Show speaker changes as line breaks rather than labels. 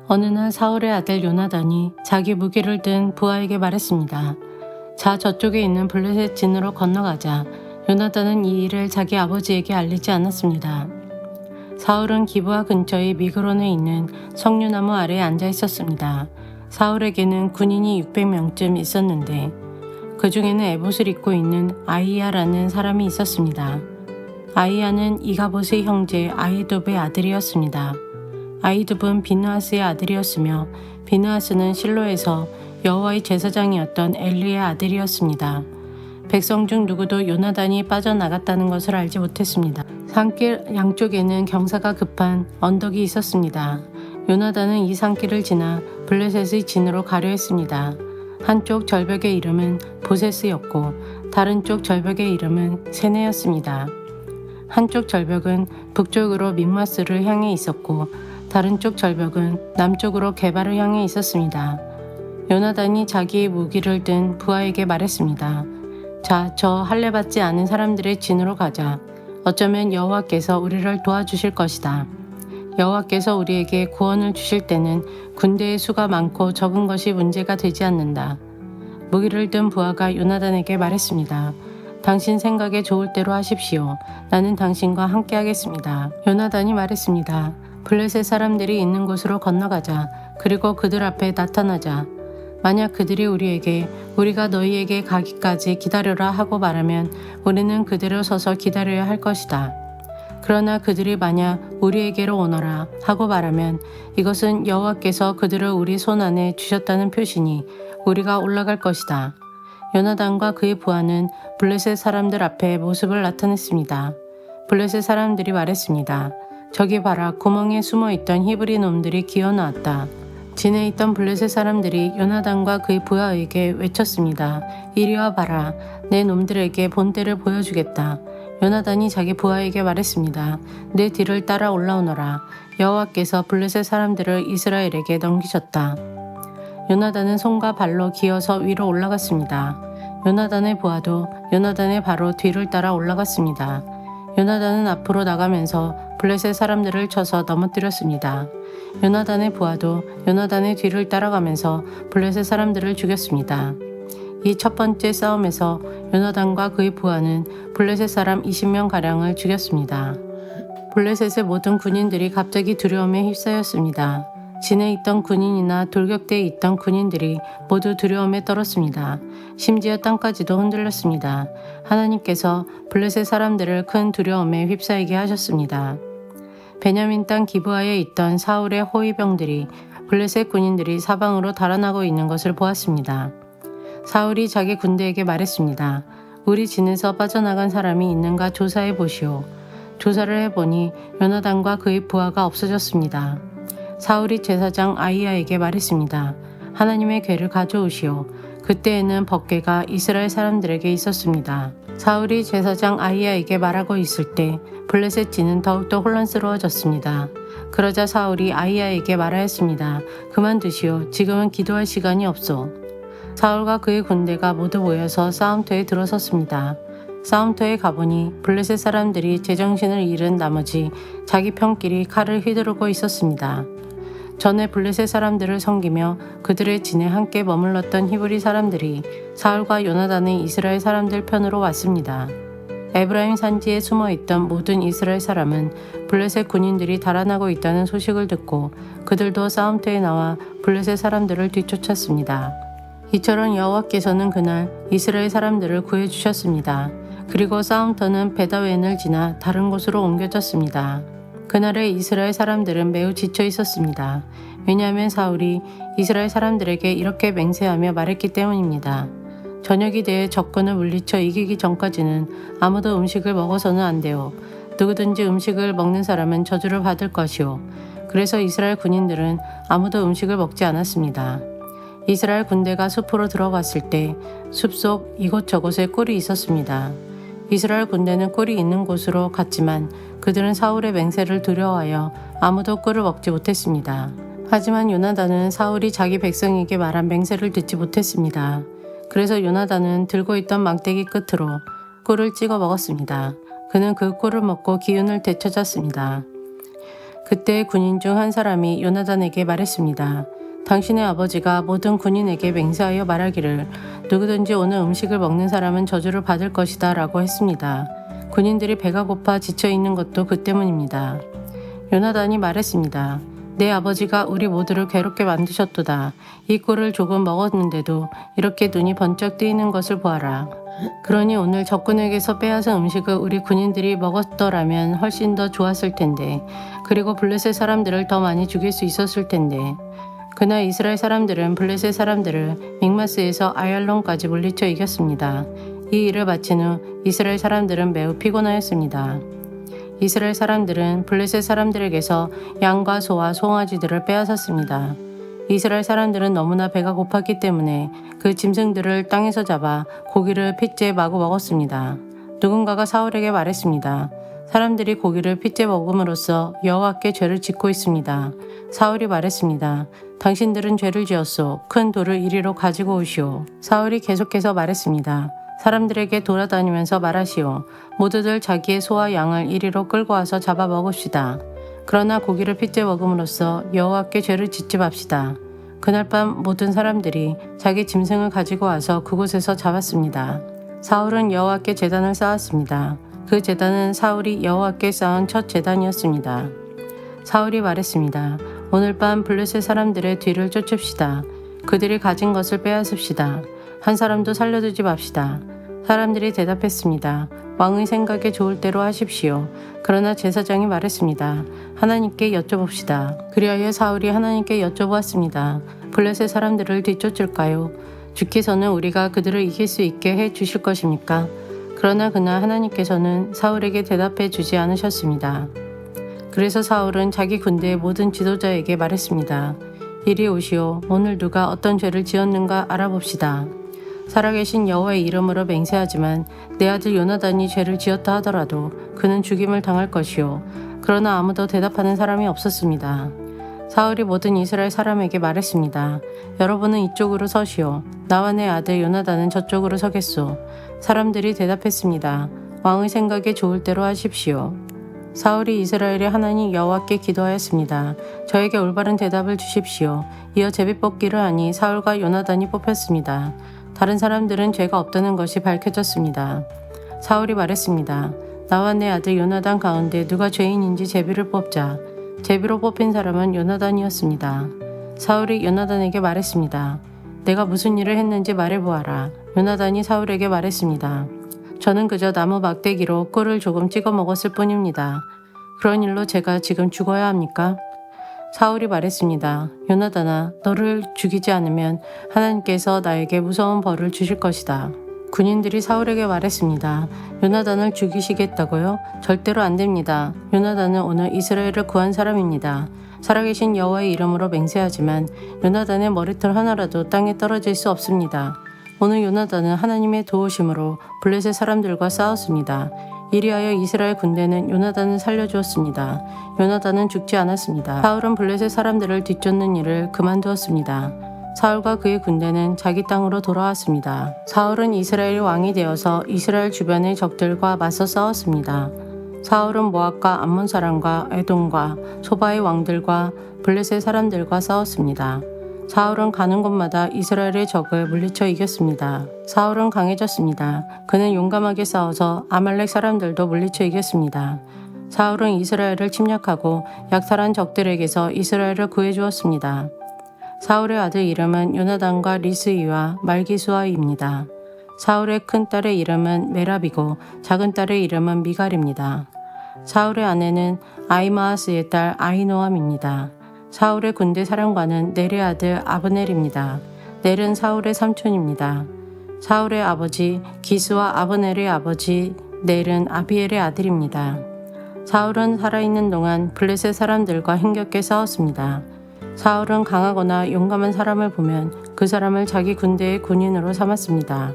어느 날 사울의 아들 요나단이 자기 무기를 든 부하에게 말했습니다. 자, 저쪽에 있는 블레셋 진으로 건너가자. 요나단은 이 일을 자기 아버지에게 알리지 않았습니다. 사울은 기브아 근처의 미그론에 있는 석류나무 아래에 앉아 있었습니다. 사울에게는 군인이 600명쯤 있었는데 그 중에는 에봇을 입고 있는 아히야라는 사람이 있었습니다. 아히야는 이가봇의 형제 아히둡의 아들이었습니다. 아히둡은 비느하스의 아들이었으며 비느하스는 실로에서 여호와의 제사장이었던 엘리의 아들이었습니다. 백성 중 누구도 요나단이 빠져나갔다는 것을 알지 못했습니다. 산길 양쪽에는 경사가 급한 언덕이 있었습니다. 요나단은 이 산길을 지나 블레셋의 진으로 가려 했습니다. 한쪽 절벽의 이름은 보세스였고 다른 쪽 절벽의 이름은 세네였습니다. 한쪽 절벽은 북쪽으로 믹마스를 향해 있었고 다른 쪽 절벽은 남쪽으로 게바를 향해 있었습니다. 요나단이 자기의 무기를 든 부하에게 말했습니다. 자, 저 할례받지 않은 사람들의 진으로 가자. 어쩌면 여호와께서 우리를 도와주실 것이다. 여호와께서 우리에게 구원을 주실 때는 군대의 수가 많고 적은 것이 문제가 되지 않는다. 무기를 든 부하가 요나단에게 말했습니다. 당신 생각에 좋을 대로 하십시오. 나는 당신과 함께 하겠습니다. 요나단이 말했습니다. 블레셋 사람들이 있는 곳으로 건너가자. 그리고 그들 앞에 나타나자. 만약 그들이 우리에게 우리가 너희에게 가기까지 기다려라 하고 말하면 우리는 그대로 서서 기다려야 할 것이다. 그러나 그들이 만약 우리에게로 오너라 하고 말하면 이것은 여호와께서 그들을 우리 손 안에 주셨다는 표시니 우리가 올라갈 것이다. 요나단과 그의 부하는 블레셋 사람들 앞에 모습을 나타냈습니다. 블레셋 사람들이 말했습니다. 저기 봐라, 구멍에 숨어있던 히브리 놈들이 기어나왔다. 진에 있던 블레셋 사람들이 요나단과 그의 부하에게 외쳤습니다. 이리 와 봐라, 내 놈들에게 본때를 보여주겠다. 요나단이 자기 부하에게 말했습니다. 내 뒤를 따라 올라오너라. 여호와께서 블레셋 사람들을 이스라엘에게 넘기셨다. 요나단은 손과 발로 기어서 위로 올라갔습니다. 요나단의 부하도 요나단의 바로 뒤를 따라 올라갔습니다. 요나단은 앞으로 나가면서 블레셋 사람들을 쳐서 넘어뜨렸습니다. 요나단의 부하도 요나단의 뒤를 따라가면서 블레셋 사람들을 죽였습니다. 이 첫 번째 싸움에서 요나단과 그의 부하는 블레셋 사람 20명가량을 죽였습니다. 블레셋의 모든 군인들이 갑자기 두려움에 휩싸였습니다. 진에 있던 군인이나 돌격대에 있던 군인들이 모두 두려움에 떨었습니다. 심지어 땅까지도 흔들렸습니다. 하나님께서 블레셋 사람들을 큰 두려움에 휩싸이게 하셨습니다. 베냐민 땅 기브아에 있던 사울의 호위병들이 블레셋 군인들이 사방으로 달아나고 있는 것을 보았습니다. 사울이 자기 군대에게 말했습니다. 우리 진에서 빠져나간 사람이 있는가 조사해 보시오. 조사를 해보니 요나단과 그의 부하가 없어졌습니다. 사울이 제사장 아히야에게 말했습니다. 하나님의 궤를 가져오시오. 그때에는 법궤가 이스라엘 사람들에게 있었습니다. 사울이 제사장 아히야에게 말하고 있을 때 블레셋 진은 더욱더 혼란스러워졌습니다. 그러자 사울이 아히야에게 말하였습니다. 그만두시오. 지금은 기도할 시간이 없소. 사울과 그의 군대가 모두 모여서 싸움터에 들어섰습니다. 싸움터에 가보니 블레셋 사람들이 제정신을 잃은 나머지 자기 편끼리 칼을 휘두르고 있었습니다. 전에 블레셋 사람들을 섬기며 그들의 진에 함께 머물렀던 히브리 사람들이 사울과 요나단의 이스라엘 사람들 편으로 왔습니다. 에브라임 산지에 숨어있던 모든 이스라엘 사람은 블레셋 군인들이 달아나고 있다는 소식을 듣고 그들도 싸움터에 나와 블레셋 사람들을 뒤쫓았습니다. 이처럼 여호와께서는 그날 이스라엘 사람들을 구해주셨습니다. 그리고 싸움터는 베다웬을 지나 다른 곳으로 옮겨졌습니다. 그날의 이스라엘 사람들은 매우 지쳐 있었습니다. 왜냐하면 사울이 이스라엘 사람들에게 이렇게 맹세하며 말했기 때문입니다. 저녁이 되어 적군을 물리쳐 이기기 전까지는 아무도 음식을 먹어서는 안 돼요. 누구든지 음식을 먹는 사람은 저주를 받을 것이요. 그래서 이스라엘 군인들은 아무도 음식을 먹지 않았습니다. 이스라엘 군대가 숲으로 들어갔을 때 숲속 이곳저곳에 꿀이 있었습니다. 이스라엘 군대는 꿀이 있는 곳으로 갔지만 그들은 사울의 맹세를 두려워하여 아무도 꿀을 먹지 못했습니다. 하지만 요나단은 사울이 자기 백성에게 말한 맹세를 듣지 못했습니다. 그래서 요나단은 들고 있던 망대기 끝으로 꿀을 찍어 먹었습니다. 그는 그 꿀을 먹고 기운을 되찾았습니다. 그때 군인 중 한 사람이 요나단에게 말했습니다. 당신의 아버지가 모든 군인에게 맹세하여 말하기를 누구든지 오늘 음식을 먹는 사람은 저주를 받을 것이다 라고 했습니다. 군인들이 배가 고파 지쳐 있는 것도 그 때문입니다. 요나단이 말했습니다. 내 아버지가 우리 모두를 괴롭게 만드셨도다. 이 꿀을 조금 먹었는데도 이렇게 눈이 번쩍 뜨이는 것을 보아라. 그러니 오늘 적군에게서 빼앗은 음식을 우리 군인들이 먹었더라면 훨씬 더 좋았을 텐데, 그리고 블레셋 사람들을 더 많이 죽일 수 있었을 텐데. 그날 이스라엘 사람들은 블레셋 사람들을 믹마스에서 아얄론까지 물리쳐 이겼습니다. 이 일을 마친 후 이스라엘 사람들은 매우 피곤하였습니다. 이스라엘 사람들은 블레셋 사람들에게서 양과 소와 송아지들을 빼앗았습니다. 이스라엘 사람들은 너무나 배가 고팠기 때문에 그 짐승들을 땅에서 잡아 고기를 핏째 마구 먹었습니다. 누군가가 사울에게 말했습니다. 사람들이 고기를 핏째 먹음으로써 여호와께 죄를 짓고 있습니다. 사울이 말했습니다. 당신들은 죄를 지었소. 큰 돌을 이리로 가지고 오시오. 사울이 계속해서 말했습니다. 사람들에게 돌아다니면서 말하시오. 모두들 자기의 소와 양을 이리로 끌고 와서 잡아 먹읍시다. 그러나 고기를 핏째 먹음으로써 여호와께 죄를 짓지 맙시다. 그날 밤 모든 사람들이 자기 짐승을 가지고 와서 그곳에서 잡았습니다. 사울은 여호와께 제단을 쌓았습니다. 그 제단은 사울이 여호와께 쌓은 첫 제단이었습니다. 사울이 말했습니다. 오늘 밤 블레셋 사람들의 뒤를 쫓읍시다. 그들이 가진 것을 빼앗읍시다. 한 사람도 살려두지 맙시다. 사람들이 대답했습니다. 왕의 생각에 좋을 대로 하십시오. 그러나 제사장이 말했습니다. 하나님께 여쭤봅시다. 그리하여 사울이 하나님께 여쭤보았습니다. 블레셋 사람들을 뒤쫓을까요? 주께서는 우리가 그들을 이길 수 있게 해 주실 것입니까? 그러나 그날 하나님께서는 사울에게 대답해 주지 않으셨습니다. 그래서 사울은 자기 군대의 모든 지도자에게 말했습니다. 이리 오시오. 오늘 누가 어떤 죄를 지었는가 알아봅시다. 살아계신 여호와의 이름으로 맹세하지만 내 아들 요나단이 죄를 지었다 하더라도 그는 죽임을 당할 것이요. 그러나 아무도 대답하는 사람이 없었습니다. 사울이 모든 이스라엘 사람에게 말했습니다. 여러분은 이쪽으로 서시오. 나와 내 아들 요나단은 저쪽으로 서겠소. 사람들이 대답했습니다. 왕의 생각에 좋을 대로 하십시오. 사울이 이스라엘의 하나님 여호와께 기도하였습니다. 저에게 올바른 대답을 주십시오. 이어 제비뽑기를 하니 사울과 요나단이 뽑혔습니다. 다른 사람들은 죄가 없다는 것이 밝혀졌습니다. 사울이 말했습니다. 나와 내 아들 요나단 가운데 누가 죄인인지 제비를 뽑자. 제비로 뽑힌 사람은 요나단이었습니다. 사울이 요나단에게 말했습니다. 내가 무슨 일을 했는지 말해보아라. 요나단이 사울에게 말했습니다. 저는 그저 나무 막대기로 꿀을 조금 찍어 먹었을 뿐입니다. 그런 일로 제가 지금 죽어야 합니까? 사울이 말했습니다. 요나단아, 너를 죽이지 않으면 하나님께서 나에게 무서운 벌을 주실 것이다. 군인들이 사울에게 말했습니다. 요나단을 죽이시겠다고요? 절대로 안 됩니다. 요나단은 오늘 이스라엘을 구한 사람입니다. 살아계신 여호와의 이름으로 맹세하지만 요나단의 머리털 하나라도 땅에 떨어질 수 없습니다. 오늘 요나단은 하나님의 도우심으로 블레셋 사람들과 싸웠습니다. 이리하여 이스라엘 군대는 요나단을 살려주었습니다. 요나단은 죽지 않았습니다. 사울은 블레셋 사람들을 뒤쫓는 일을 그만두었습니다. 사울과 그의 군대는 자기 땅으로 돌아왔습니다. 사울은 이스라엘의 왕이 되어서 이스라엘 주변의 적들과 맞서 싸웠습니다. 사울은 모압과 암몬 사람과 에돔과 소바의 왕들과 블레셋 사람들과 싸웠습니다. 사울은 가는 곳마다 이스라엘의 적을 물리쳐 이겼습니다. 사울은 강해졌습니다. 그는 용감하게 싸워서 아말렉 사람들도 물리쳐 이겼습니다. 사울은 이스라엘을 침략하고 약탈한 적들에게서 이스라엘을 구해주었습니다. 사울의 아들 이름은 요나단과 리스이와 말기수아입니다. 사울의 큰 딸의 이름은 메랍이고 작은 딸의 이름은 미갈입니다. 사울의 아내는 아히마아스의 딸 아히노암입니다. 사울의 군대 사령관은 넬의 아들 아브넬입니다. 넬은 사울의 삼촌입니다. 사울의 아버지 기스와 아브넬의 아버지 넬은 아비엘의 아들입니다. 사울은 살아있는 동안 블레셋 사람들과 힘겹게 싸웠습니다. 사울은 강하거나 용감한 사람을 보면 그 사람을 자기 군대의 군인으로 삼았습니다.